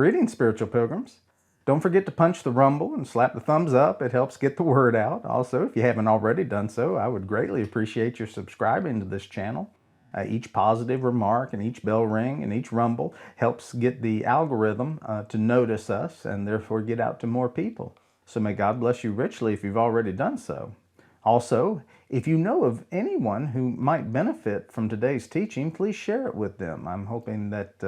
Greetings, spiritual pilgrims. Don't forget to punch the rumble and slap the thumbs up. It helps get the word out. Also, if you haven't already done so, I would greatly appreciate your subscribing to this channel. Each positive remark and each bell ring and each rumble helps get the algorithm to notice us and therefore get out to more people. So may God bless you richly if you've already done so. Also, if you know of anyone who might benefit from today's teaching, please share it with them. I'm hoping that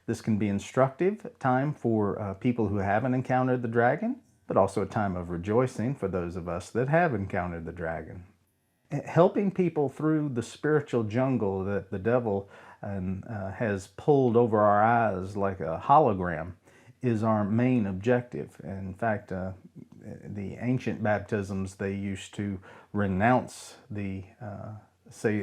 this can be instructive time for people who haven't encountered the dragon, but also a time of rejoicing for those of us that have encountered the dragon. Helping people through the spiritual jungle that the devil has pulled over our eyes like a hologram is our main objective. In fact, the ancient baptisms, they used to renounce the,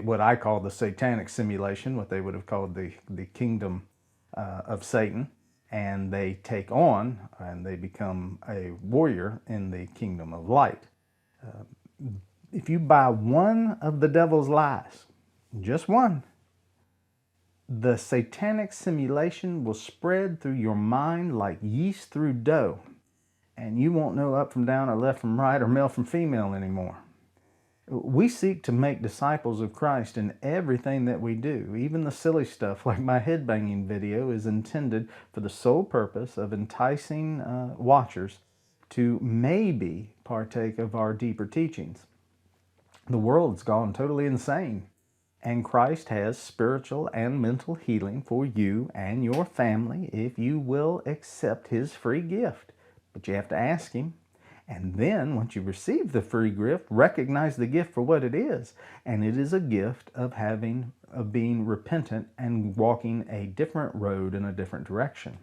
what I call the satanic simulation, what they would have called the kingdom of Satan, and they take on and they become a warrior in the kingdom of light. If you buy one of the devil's lies, just one, the satanic simulation will spread through your mind like yeast through dough, and you won't know up from down or left from right or male from female anymore. We seek to make disciples of Christ in everything that we do. Even the silly stuff like my headbanging video is intended for the sole purpose of enticing watchers to maybe partake of our deeper teachings. The world's gone totally insane, and Christ has spiritual and mental healing for you and your family if you will accept His free gift. But you have to ask Him, and then once you receive the free gift, recognize the gift for what it is. And it is a gift of being repentant and walking a different road in a different direction.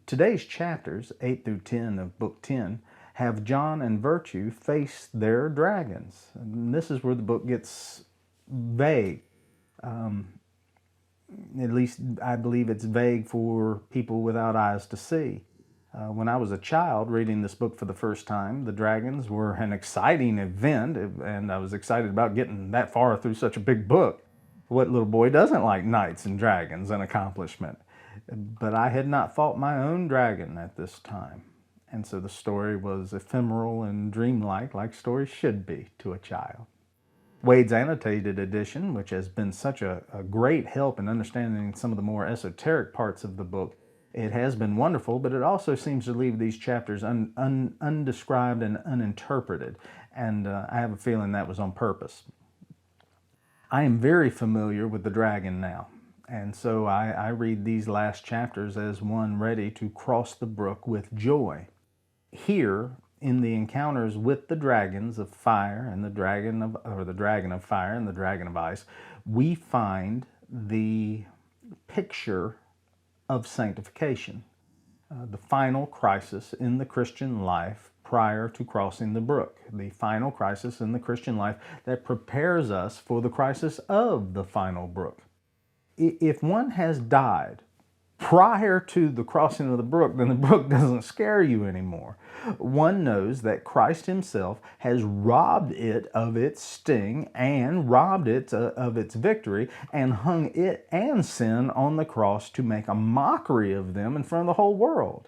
Today's chapters, 8 through 10 of Book 10, have John and Virtue face their dragons. And this is where the book gets vague. At least I believe it's vague for people without eyes to see. When I was a child reading this book for the first time, the dragons were an exciting event, and I was excited about getting that far through such a big book. What little boy doesn't like knights and dragons and accomplishment? But I had not fought my own dragon at this time. And so the story was ephemeral and dreamlike, like stories should be to a child. Wade's annotated edition, which has been such a great help in understanding some of the more esoteric parts of the book, it has been wonderful, but it also seems to leave these chapters undescribed and uninterpreted. And I have a feeling that was on purpose. I am very familiar with the dragon now. And so I read these last chapters as one ready to cross the brook with joy. Here, in the encounters with the dragons of fire and the dragon of fire and the dragon of ice, we find the picture of sanctification, the final crisis in the Christian life prior to crossing the brook, the final crisis in the Christian life that prepares us for the crisis of the final brook. If one has died prior to the crossing of the brook, then the brook doesn't scare you anymore. One knows that Christ Himself has robbed it of its sting and robbed it of its victory and hung it and sin on the cross to make a mockery of them in front of the whole world.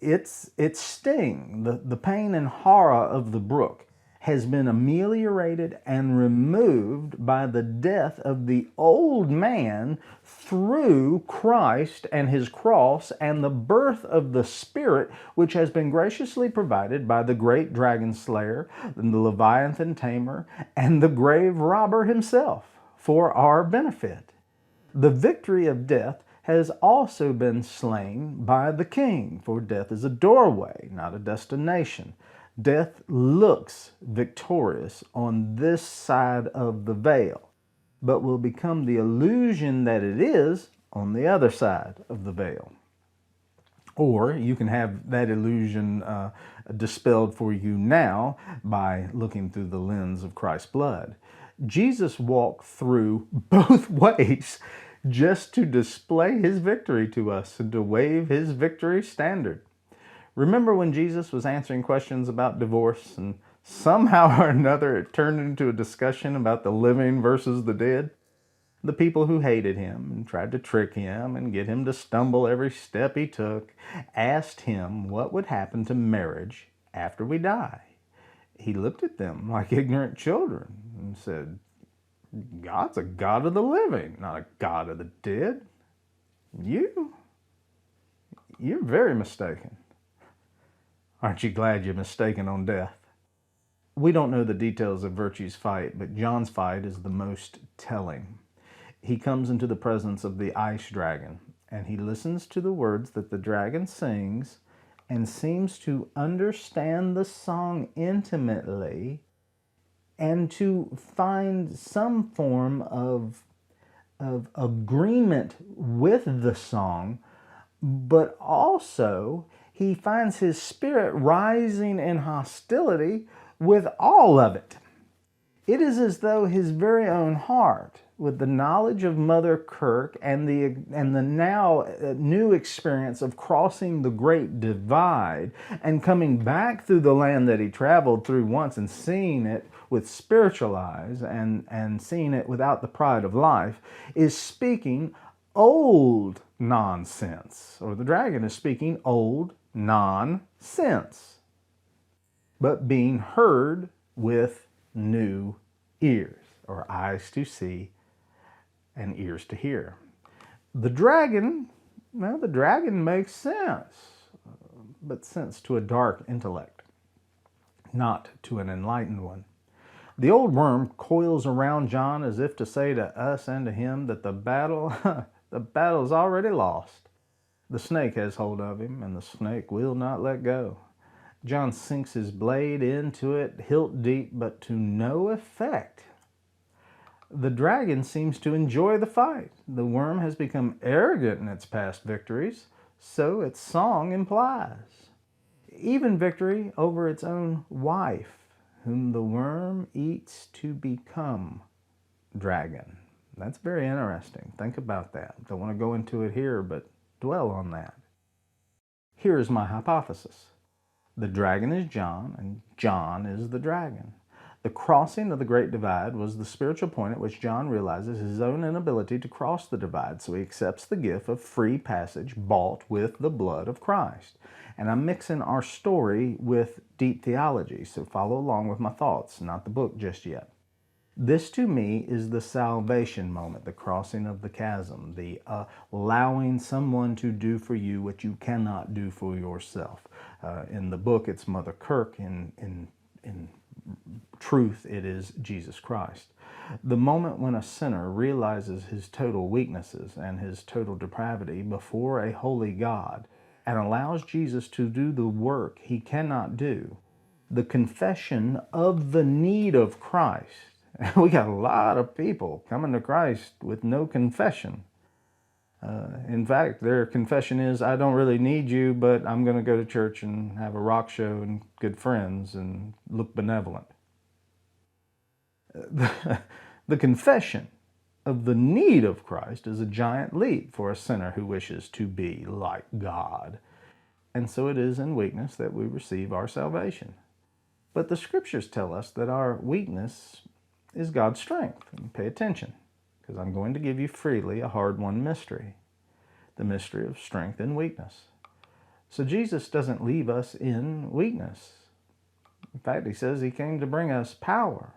Its sting, the pain and horror of the brook, has been ameliorated and removed by the death of the old man through Christ and His cross and the birth of the Spirit, which has been graciously provided by the great dragon slayer, the Leviathan tamer, and the grave robber himself for our benefit. The victory of death has also been slain by the King, for death is a doorway, not a destination. Death looks victorious on this side of the veil, but will become the illusion that it is on the other side of the veil. Or you can have that illusion dispelled for you now by looking through the lens of Christ's blood. Jesus walked through both ways just to display His victory to us and to wave His victory standard. Remember when Jesus was answering questions about divorce and somehow or another it turned into a discussion about the living versus the dead? The people who hated him and tried to trick him and get him to stumble every step he took asked him what would happen to marriage after we die. He looked at them like ignorant children and said, God's a God of the living, not a God of the dead. You're very mistaken. Aren't you glad you're mistaken on death? We don't know the details of Virtue's fight, but John's fight is the most telling. He comes into the presence of the ice dragon, and he listens to the words that the dragon sings and seems to understand the song intimately and to find some form of agreement with the song, but also he finds his spirit rising in hostility with all of it. It is as though his very own heart, with the knowledge of Mother Kirk and the now new experience of crossing the Great Divide and coming back through the land that he traveled through once and seeing it with spiritual eyes and seeing it without the pride of life, is speaking old nonsense. Or the dragon is speaking old nonsense, but being heard with new ears, or eyes to see and ears to hear. The dragon makes sense, but sense to a dark intellect, not to an enlightened one. The old worm coils around John as if to say to us and to him that the battle's already lost. The snake has hold of him, and the snake will not let go. John sinks his blade into it, hilt deep, but to no effect. The dragon seems to enjoy the fight. The worm has become arrogant in its past victories, so its song implies. Even victory over its own wife, whom the worm eats to become dragon. That's very interesting. Think about that. Don't want to go into it here, but dwell on that. Here is my hypothesis. The dragon is John, and John is the dragon. The crossing of the Great Divide was the spiritual point at which John realizes his own inability to cross the divide, so he accepts the gift of free passage bought with the blood of Christ. And I'm mixing our story with deep theology, so follow along with my thoughts, not the book just yet. This to me is the salvation moment, the crossing of the chasm, the allowing someone to do for you what you cannot do for yourself. In the book, it's Mother Kirk. In truth, it is Jesus Christ. The moment when a sinner realizes his total weaknesses and his total depravity before a holy God and allows Jesus to do the work he cannot do, the confession of the need of Christ. We got a lot of people coming to Christ with no confession. In fact, their confession is, I don't really need you, but I'm going to go to church and have a rock show and good friends and look benevolent. The confession of the need of Christ is a giant leap for a sinner who wishes to be like God. And so it is in weakness that we receive our salvation. But the scriptures tell us that our weakness is God's strength. And pay attention, because I'm going to give you freely a hard-won mystery, the mystery of strength and weakness. So Jesus doesn't leave us in weakness. In fact, he says he came to bring us power.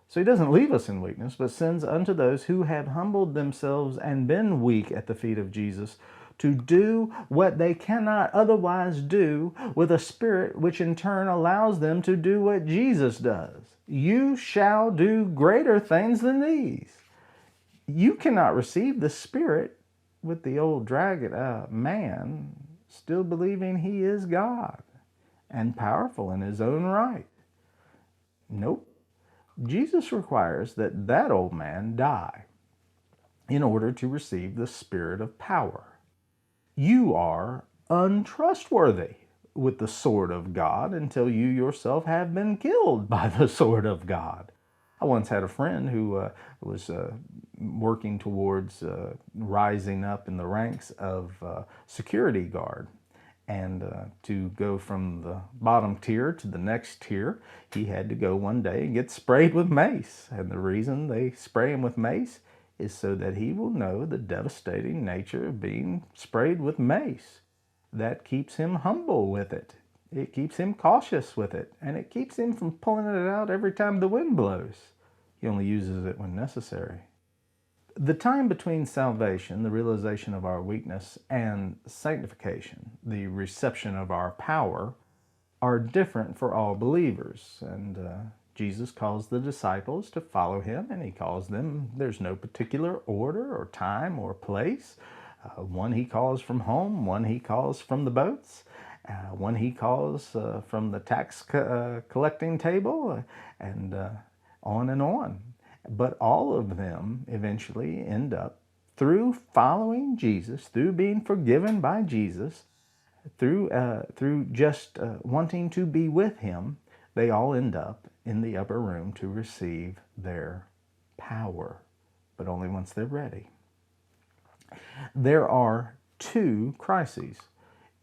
So he doesn't leave us in weakness, but sends unto those who have humbled themselves and been weak at the feet of Jesus to do what they cannot otherwise do with a spirit which in turn allows them to do what Jesus does. You shall do greater things than these. You cannot receive the Spirit with the old dragon, man, still believing he is God and powerful in his own right. Nope. Jesus requires that that old man die in order to receive the Spirit of power. You are untrustworthy with the sword of God until you yourself have been killed by the sword of God. I once had a friend who was working towards rising up in the ranks of security guard. And to go from the bottom tier to the next tier, he had to go one day and get sprayed with mace. And the reason they spray him with mace is so that he will know the devastating nature of being sprayed with mace. That keeps him humble with it. It keeps him cautious with it, and it keeps him from pulling it out every time the wind blows. He only uses it when necessary. The time between salvation, the realization of our weakness, and sanctification, the reception of our power, are different for all believers. And Jesus calls the disciples to follow him, and he calls them, there's no particular order or time or place. One he calls from home, one he calls from the boats, one he calls from the tax collecting table, and on and on. But all of them eventually end up, through following Jesus, through being forgiven by Jesus, through just wanting to be with him, they all end up in the upper room to receive their power, but only once they're ready. There are two crises.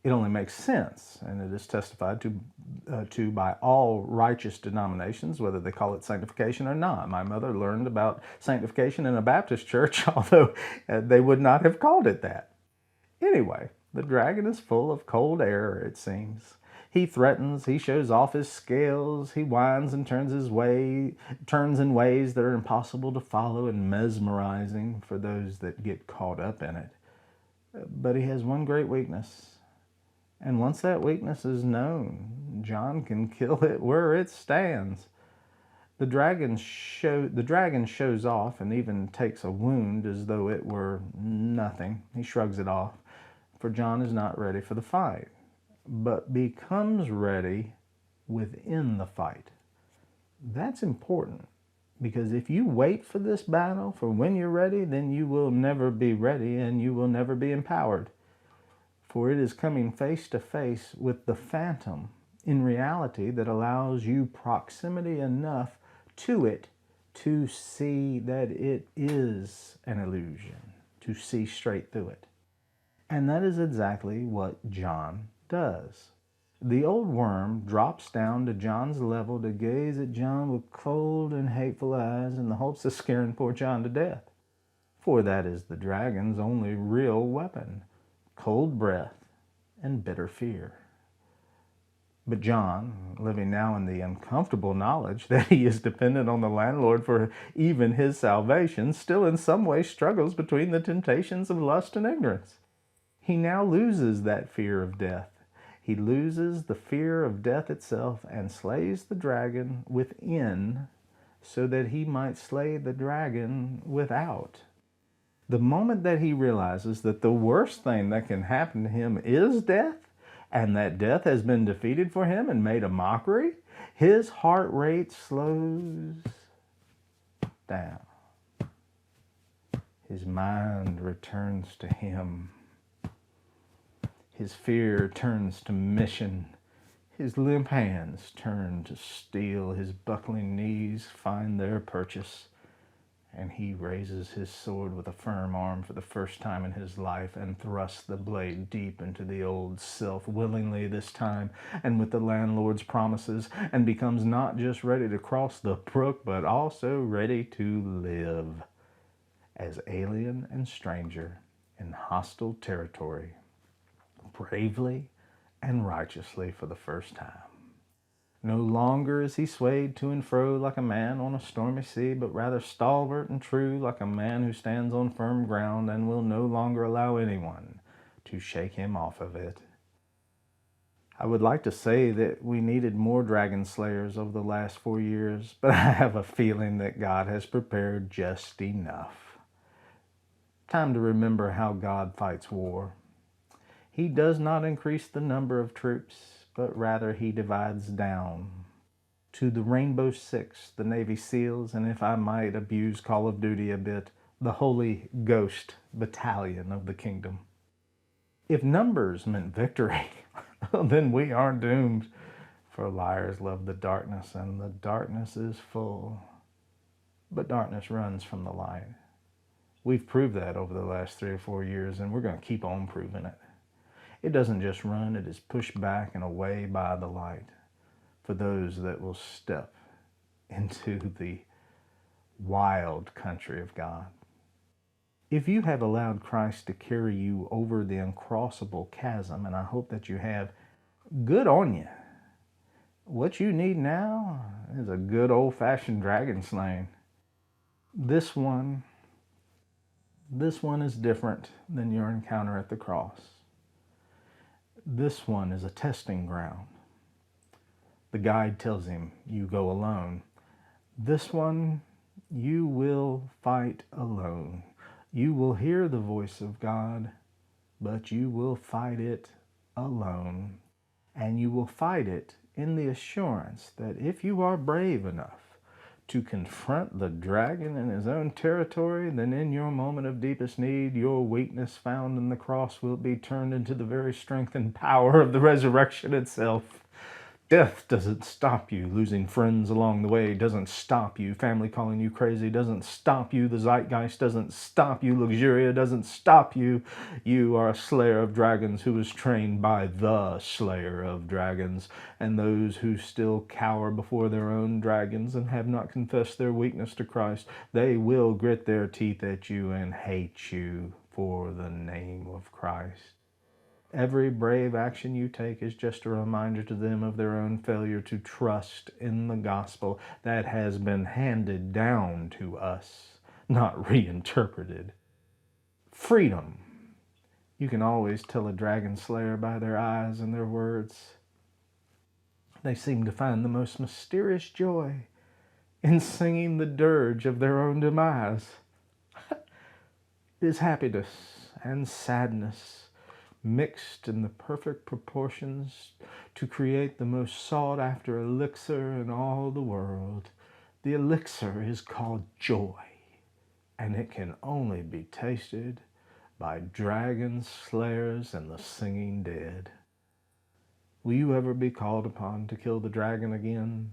It only makes sense, and it is testified to by all righteous denominations, whether they call it sanctification or not. My mother learned about sanctification in a Baptist church, although they would not have called it that. Anyway, the dragon is full of cold air, it seems. He threatens, he shows off his scales, he whines and turns in ways that are impossible to follow and mesmerizing for those that get caught up in it. But he has one great weakness. And once that weakness is known, John can kill it where it stands. The dragon shows off and even takes a wound as though it were nothing. He shrugs it off, for John is not ready for the fight, but becomes ready within the fight. That's important, because if you wait for this battle, for when you're ready, then you will never be ready and you will never be empowered. For it is coming face to face with the phantom in reality that allows you proximity enough to it to see that it is an illusion, to see straight through it. And that is exactly what John does. The old worm drops down to John's level to gaze at John with cold and hateful eyes in the hopes of scaring poor John to death. For that is the dragon's only real weapon: cold breath and bitter fear. But John, living now in the uncomfortable knowledge that he is dependent on the landlord for even his salvation, still in some way struggles between the temptations of lust and ignorance. He now loses that fear of death. He loses the fear of death itself and slays the dragon within so that he might slay the dragon without. The moment that he realizes that the worst thing that can happen to him is death, and that death has been defeated for him and made a mockery, his heart rate slows down. His mind returns to him. His fear turns to mission. His limp hands turn to steel. His buckling knees find their purchase. And he raises his sword with a firm arm for the first time in his life and thrusts the blade deep into the old self, willingly this time, and with the landlord's promises, and becomes not just ready to cross the brook, but also ready to live as alien and stranger in hostile territory, bravely and righteously for the first time. No longer is he swayed to and fro like a man on a stormy sea, but rather stalwart and true like a man who stands on firm ground and will no longer allow anyone to shake him off of it. I would like to say that we needed more dragon slayers over the last 4 years, but I have a feeling that God has prepared just enough. Time to remember how God fights war. He does not increase the number of troops, but rather he divides down to the Rainbow Six, the Navy SEALs, and if I might abuse Call of Duty a bit, the Holy Ghost Battalion of the Kingdom. If numbers meant victory, then we are doomed, for liars love the darkness, and the darkness is full. But darkness runs from the light. We've proved that over the last 3 or 4 years, and we're going to keep on proving it. It doesn't just run, it is pushed back and away by the light for those that will step into the wild country of God. If you have allowed Christ to carry you over the uncrossable chasm, and I hope that you have, good on you. What you need now is a good old-fashioned dragon slaying. This one is different than your encounter at the cross. This one is a testing ground. The guide tells him, you go alone. This one, you will fight alone. You will hear the voice of God, but you will fight it alone. And you will fight it in the assurance that if you are brave enough to confront the dragon in his own territory, then in your moment of deepest need, your weakness found in the cross will be turned into the very strength and power of the resurrection itself. Death doesn't stop you. Losing friends along the way doesn't stop you. Family calling you crazy doesn't stop you. The zeitgeist doesn't stop you. Luxuria doesn't stop you. You are a slayer of dragons who was trained by the slayer of dragons. And those who still cower before their own dragons and have not confessed their weakness to Christ, they will grit their teeth at you and hate you for the name of Christ. Every brave action you take is just a reminder to them of their own failure to trust in the gospel that has been handed down to us, not reinterpreted. Freedom. You can always tell a dragon slayer by their eyes and their words. They seem to find the most mysterious joy in singing the dirge of their own demise. It is happiness and sadness mixed in the perfect proportions to create the most sought-after elixir in all the world. The elixir is called joy, and it can only be tasted by dragon slayers and the singing dead. Will you ever be called upon to kill the dragon again?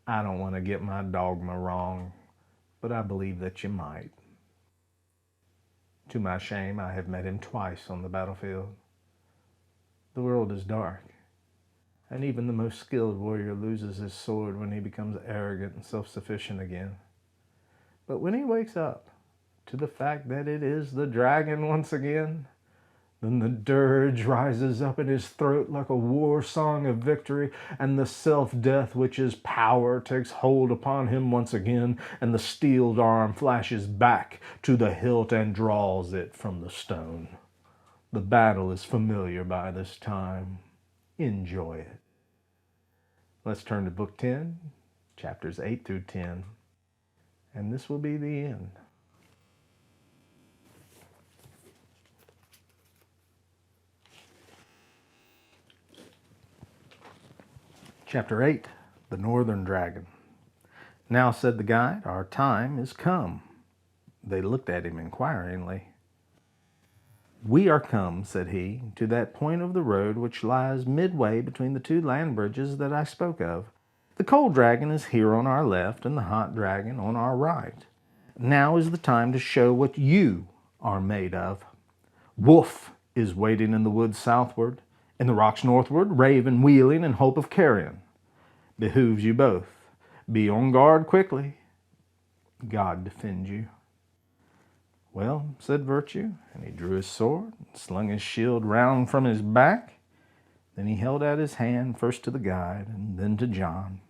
I don't want to get my dogma wrong, but I believe that you might. To my shame, I have met him twice on the battlefield. The world is dark, and even the most skilled warrior loses his sword when he becomes arrogant and self-sufficient again. But when he wakes up to the fact that it is the dragon once again, then the dirge rises up in his throat like a war song of victory, and the self-death which is power takes hold upon him once again, and the steeled arm flashes back to the hilt and draws it from the stone. The battle is familiar by this time. Enjoy it. Let's turn to Book 10, chapters 8 through 10, and this will be the end. Chapter 8, The Northern Dragon. Now, said the guide, our time is come. They looked at him inquiringly. We are come, said he, to that point of the road which lies midway between the two land bridges that I spoke of. The cold dragon is here on our left, and the hot dragon on our right. Now is the time to show what you are made of. Wolf is waiting in the woods southward, in the rocks northward, raven wheeling in hope of carrion. Behooves you both. Be on guard quickly. God defend you. Well, said Virtue, and he drew his sword and slung his shield round from his back. Then he held out his hand first to the guide and then to John.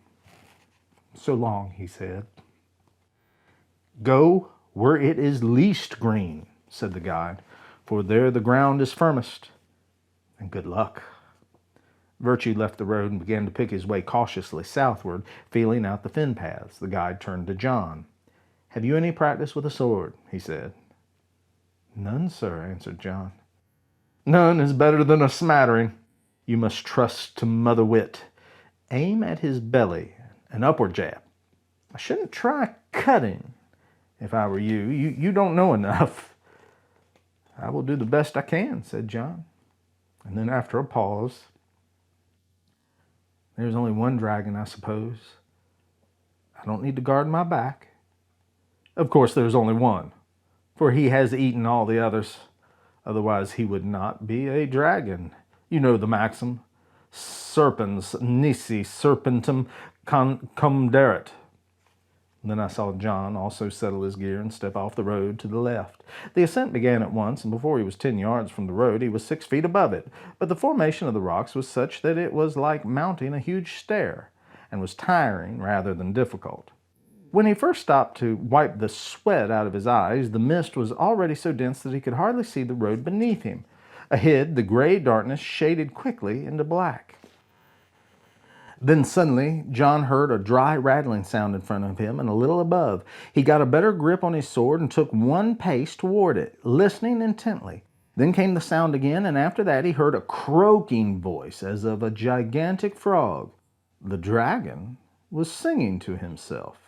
So long, he said. Go where it is least green, said the guide, for there the ground is firmest. And good luck. Virtue left the road and began to pick his way cautiously southward, feeling out the fen paths. The guide turned to John. Have you any practice with a sword? He said. None, sir, answered John. None is better than a smattering. You must trust to mother wit. Aim at his belly, an upward jab. I shouldn't try cutting if I were you. You don't know enough. I will do the best I can, said John. And then after a pause, there's only one dragon, I suppose. I don't need to guard my back. Of course, there's only one, for he has eaten all the others. Otherwise, he would not be a dragon. You know the maxim, serpens nisi serpentum cum deret. Then I saw John also settle his gear and step off the road to the left. The ascent began at once, and before he was 10 yards from the road, he was 6 feet above it. But the formation of the rocks was such that it was like mounting a huge stair, and was tiring rather than difficult. When he first stopped to wipe the sweat out of his eyes, the mist was already so dense that he could hardly see the road beneath him. Ahead, the gray darkness shaded quickly into black. Then suddenly, John heard a dry rattling sound in front of him and a little above. He got a better grip on his sword and took one pace toward it, listening intently. Then came the sound again, and after that he heard a croaking voice as of a gigantic frog. The dragon was singing to himself.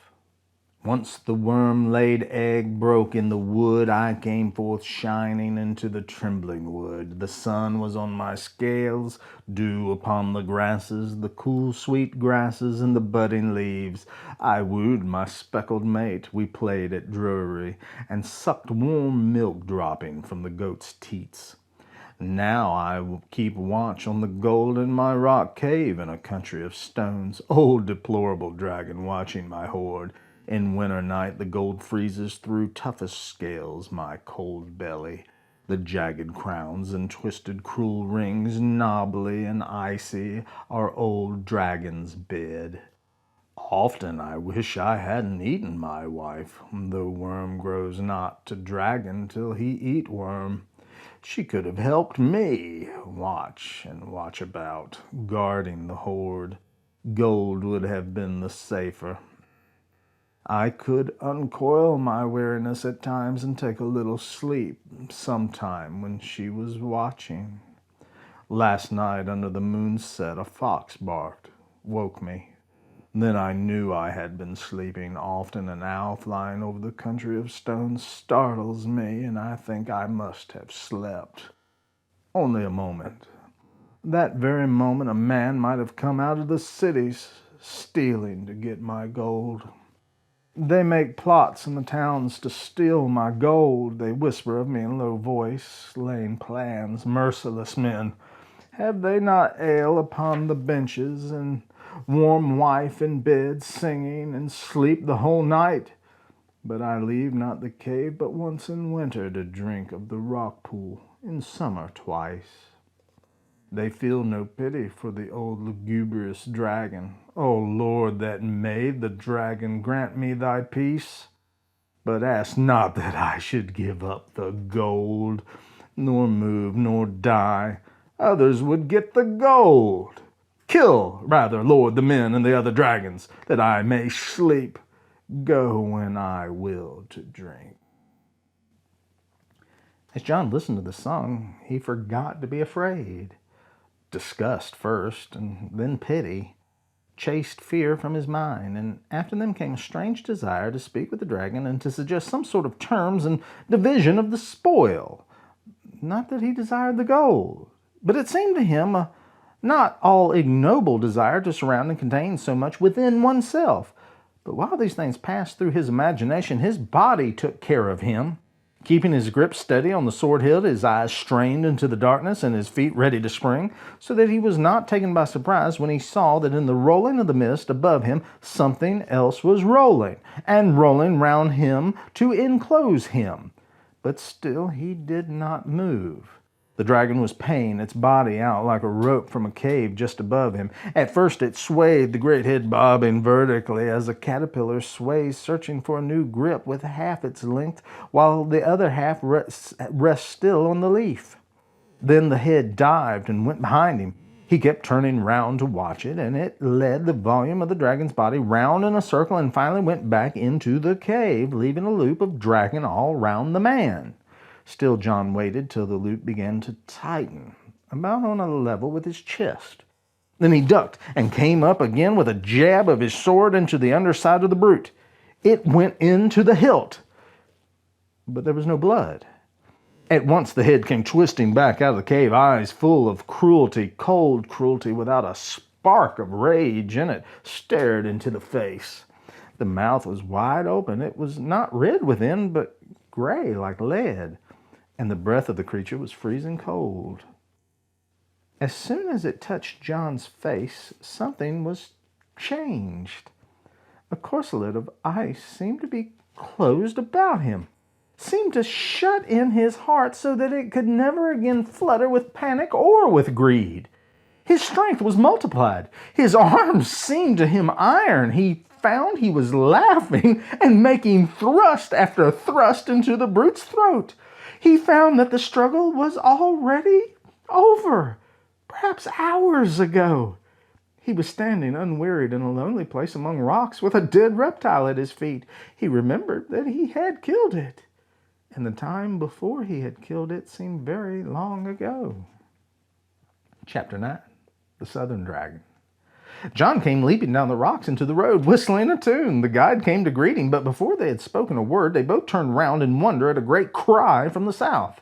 Once the worm-laid egg broke in the wood, I came forth shining into the trembling wood. The sun was on my scales, dew upon the grasses, the cool sweet grasses and the budding leaves. I wooed my speckled mate, we played at drury, and sucked warm milk dropping from the goat's teats. Now I will keep watch on the gold in my rock cave in a country of stones. Old deplorable dragon watching my hoard. In winter night the gold freezes through toughest scales my cold belly. The jagged crowns and twisted cruel rings, knobbly and icy, are old dragon's bed. Often I wish I hadn't eaten my wife, though worm grows not to dragon till he eat worm. She could have helped me watch and watch about, guarding the hoard. Gold would have been the safer. I could uncoil my weariness at times and take a little sleep sometime when she was watching. Last night under the moonset a fox barked, woke me. Then I knew I had been sleeping. Often an owl flying over the country of stones startles me, and I think I must have slept. Only a moment. That very moment a man might have come out of the cities, stealing to get my gold. They make plots in the towns to steal my gold. They whisper of me in low voice, laying plans, merciless men. Have they not ale upon the benches, and warm wife in bed singing, and sleep the whole night? But I leave not the cave but once in winter to drink of the rock pool, in summer twice. They feel no pity for the old lugubrious dragon. O Lord that made the dragon, grant me thy peace. But ask not that I should give up the gold, nor move, nor die. Others would get the gold. Kill, rather, Lord, the men and the other dragons, that I may sleep. Go when I will to drink. As John listened to the song, he forgot to be afraid. Disgust first, and then pity, chased fear from his mind, and after them came a strange desire to speak with the dragon and to suggest some sort of terms and division of the spoil. Not that he desired the gold, but it seemed to him a not all ignoble desire to surround and contain so much within oneself. But while these things passed through his imagination, his body took care of him. Keeping his grip steady on the sword hilt, his eyes strained into the darkness and his feet ready to spring, so that he was not taken by surprise when he saw that in the rolling of the mist above him something else was rolling, and rolling round him to enclose him. But still he did not move. The dragon was paying its body out like a rope from a cave just above him. At first it swayed, the great head bobbing vertically as a caterpillar sways searching for a new grip with half its length, while the other half rests still on the leaf. Then the head dived and went behind him. He kept turning round to watch it, and it led the volume of the dragon's body round in a circle and finally went back into the cave, leaving a loop of dragon all round the man. Still John waited till the loop began to tighten, about on a level with his chest. Then he ducked and came up again with a jab of his sword into the underside of the brute. It went into the hilt, but there was no blood. At once the head came twisting back out of the cave, eyes full of cruelty, cold cruelty without a spark of rage in it, stared into the face. The mouth was wide open. It was not red within, but gray like lead, and the breath of the creature was freezing cold. As soon as it touched John's face, something was changed. A corselet of ice seemed to be closed about him, seemed to shut in his heart so that it could never again flutter with panic or with greed. His strength was multiplied. His arms seemed to him iron. He found he was laughing and making thrust after thrust into the brute's throat. He found that the struggle was already over, perhaps hours ago. He was standing unwearied in a lonely place among rocks with a dead reptile at his feet. He remembered that he had killed it, and the time before he had killed it seemed very long ago. Chapter 9. The Southern Dragon. John came leaping down the rocks into the road, whistling a tune. The guide came to greet him, but before they had spoken a word, they both turned round in wonder at a great cry from the south.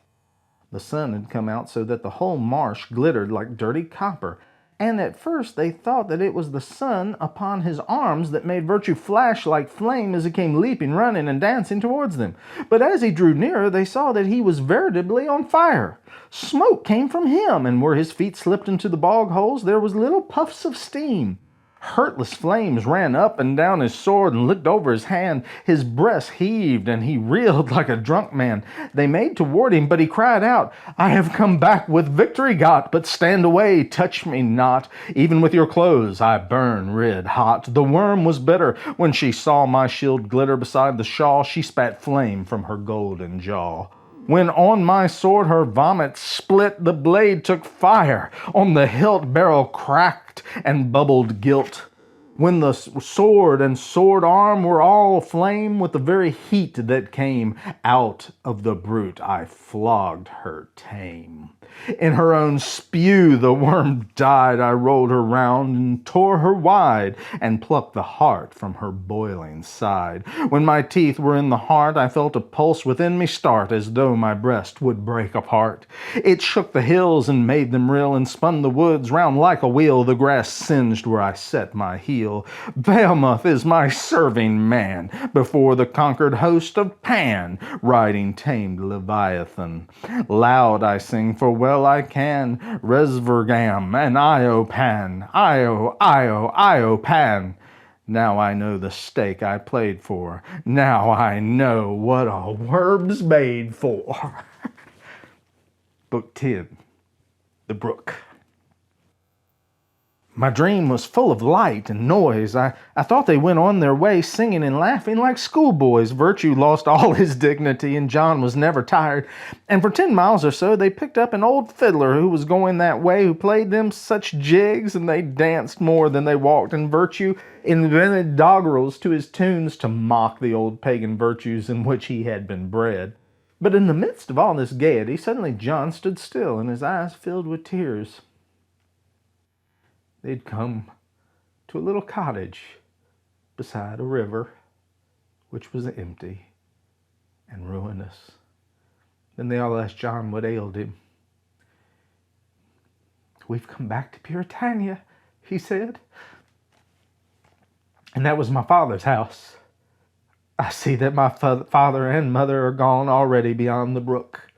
The sun had come out so that the whole marsh glittered like dirty copper, and at first they thought that it was the sun upon his arms that made Virtue flash like flame as he came leaping, running, and dancing towards them. But as he drew nearer, they saw that he was veritably on fire. Smoke came from him, and where his feet slipped into the bog holes, there was little puffs of steam. Hurtless flames ran up and down his sword and licked over his hand. His breast heaved, and he reeled like a drunk man. They made toward him, but he cried out, "I have come back with victory got, but stand away, touch me not. Even with your clothes I burn red hot." The worm was bitter. When she saw my shield glitter beside the shawl, she spat flame from her golden jaw. When on my sword her vomit split, the blade took fire. On the hilt barrel cracked and bubbled gilt. When the sword and sword arm were all flame, with the very heat that came out of the brute, I flogged her tame. In her own spew the worm died. I rolled her round and tore her wide, and plucked the heart from her boiling side. When my teeth were in the heart, I felt a pulse within me start, as though my breast would break apart. It shook the hills and made them reel, and spun the woods round like a wheel. The grass singed where I set my heel. Behemoth is my serving man before the conquered host of Pan, riding tamed Leviathan. Loud I sing, for well I can, Resvergam and Iopan, Iopan. Now I know the stake I played for. Now I know what a worm's made for. Book 10. The Brook. My dream was full of light and noise. I thought they went on their way singing and laughing like schoolboys. Virtue lost all his dignity, and John was never tired. And for 10 miles or so they picked up an old fiddler who was going that way, who played them such jigs, and they danced more than they walked. And Virtue invented doggerels to his tunes to mock the old pagan virtues in which he had been bred. But in the midst of all this gaiety, suddenly John stood still, and his eyes filled with tears. They'd come to a little cottage beside a river, which was empty and ruinous. Then they all asked John what ailed him. "We've come back to Puritania," he said. "And that was my father's house. I see that my father and mother are gone already beyond the brook.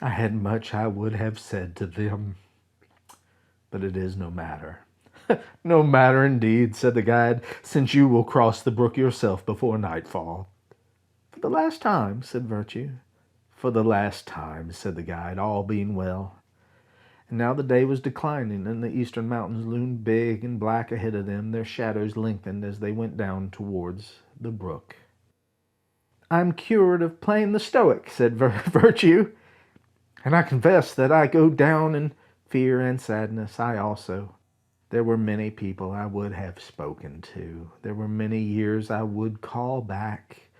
I had much I would have said to them, but it is no matter." "No matter indeed," said the guide, "since you will cross the brook yourself before nightfall." "For the last time," said Virtue. "For the last time," said the guide, all being well. And now the day was declining, and the eastern mountains loomed big and black ahead of them. Their shadows lengthened as they went down towards the brook. "I'm cured of playing the stoic," said Virtue, "and I confess that I go down in fear and sadness. I also. There were many people I would have spoken to. There were many years I would call back.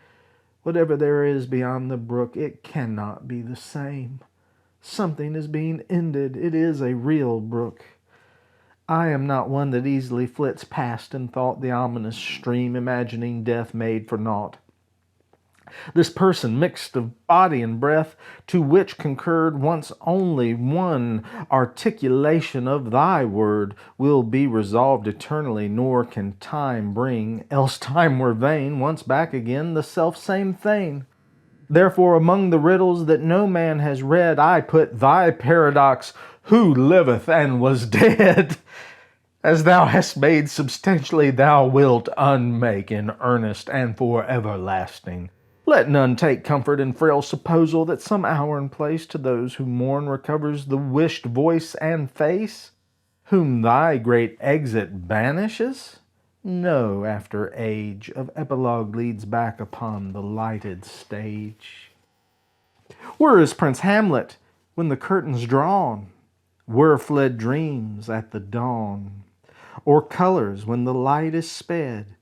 Whatever there is beyond the brook, it cannot be the same. Something is being ended. It is a real brook. I am not one that easily flits past in thought the ominous stream, imagining death made for naught. This person, mixed of body and breath, to which concurred once only one articulation of thy word, will be resolved eternally, nor can time bring, else time were vain, once back again the self-same thing. Therefore, among the riddles that no man has read, I put thy paradox, who liveth and was dead. As thou hast made substantially, thou wilt unmake in earnest and for everlasting. Let none take comfort in frail supposal that some hour and place to those who mourn recovers the wished voice and face, whom thy great exit banishes. No after age of epilogue leads back upon the lighted stage. Where is Prince Hamlet when the curtain's drawn? Where fled dreams at the dawn? Or colors when the light is sped?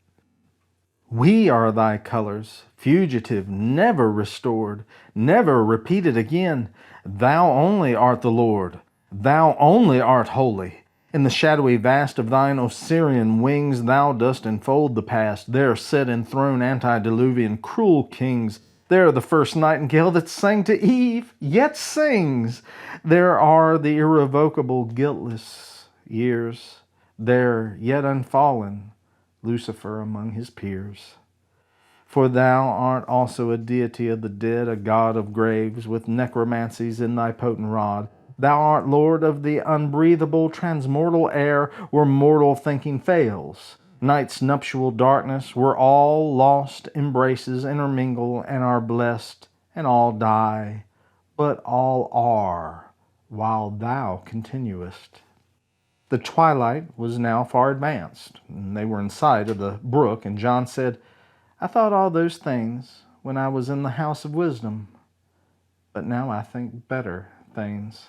We are thy colors, fugitive, never restored, never repeated again. Thou only art the Lord, thou only art holy. In the shadowy vast of thine Osirian wings thou dost enfold the past. There sit enthroned antediluvian cruel kings. There the first nightingale that sang to Eve yet sings. There are the irrevocable guiltless years. There yet unfallen Lucifer among his peers. For thou art also a deity of the dead, a god of graves, with necromancies in thy potent rod. Thou art lord of the unbreathable transmortal air, where mortal thinking fails. Night's nuptial darkness, where all lost embraces intermingle and are blessed, and all die, but all are, while thou continuest. The twilight was now far advanced, and they were in sight of the brook, and John said, I thought all those things when I was in the house of wisdom, but now I think better things.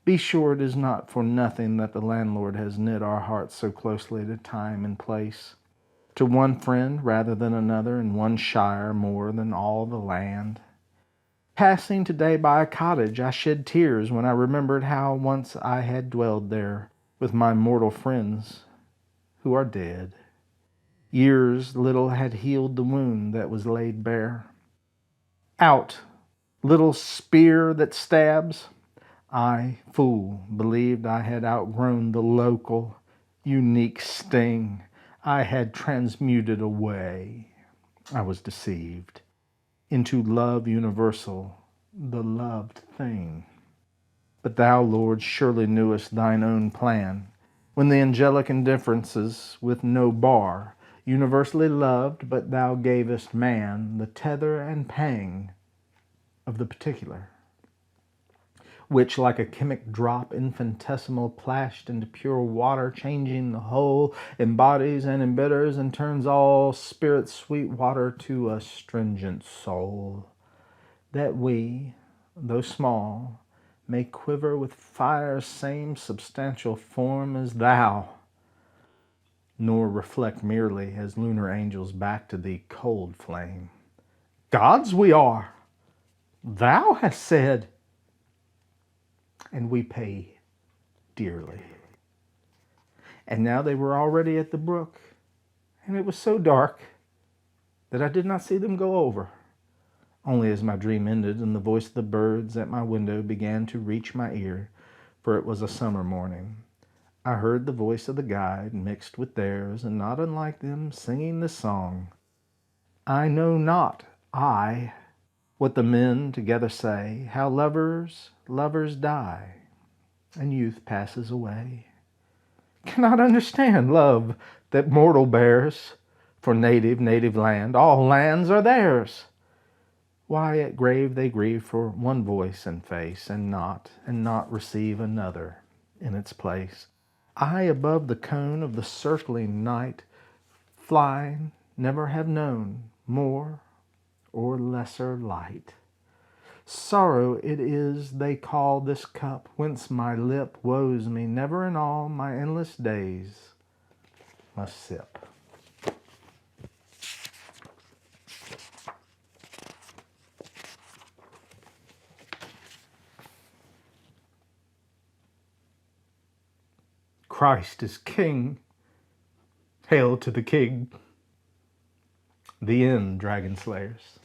Be sure it is not for nothing that the landlord has knit our hearts so closely to time and place, to one friend rather than another, and one shire more than all the land. Passing today by a cottage, I shed tears when I remembered how once I had dwelled there with my mortal friends who are dead. Years little had healed the wound that was laid bare. Out, little spear that stabs. I, fool, believed I had outgrown the local, unique sting. I had transmuted away. I was deceived into love universal, the loved thing. But thou, Lord, surely knewest thine own plan, when the angelic indifferences with no bar, universally loved, but thou gavest man the tether and pang of the particular, which like a chemic drop infinitesimal plashed into pure water, changing the whole, embodies and embitters, and turns all spirit sweet water to a stringent soul, that we, though small, may quiver with fire's same substantial form as thou, nor reflect merely as lunar angels back to thee cold flame. Gods we are, thou hast said, and we pay dearly. And now they were already at the brook, and it was so dark that I did not see them go over. Only as my dream ended and the voice of the birds at my window began to reach my ear, for it was a summer morning, I heard the voice of the guide mixed with theirs, and not unlike them, singing this song. I know not, I, what the men together say, how lovers die, and youth passes away. Cannot understand love that mortal bears, for native land, all lands are theirs. Why at grave they grieve for one voice and face, and not receive another in its place. I above the cone of the circling night, flying, never have known more or lesser light. Sorrow it is they call this cup, whence my lip woes me, never in all my endless days must sip. Christ is King. Hail to the King. The end, Dragon Slayers.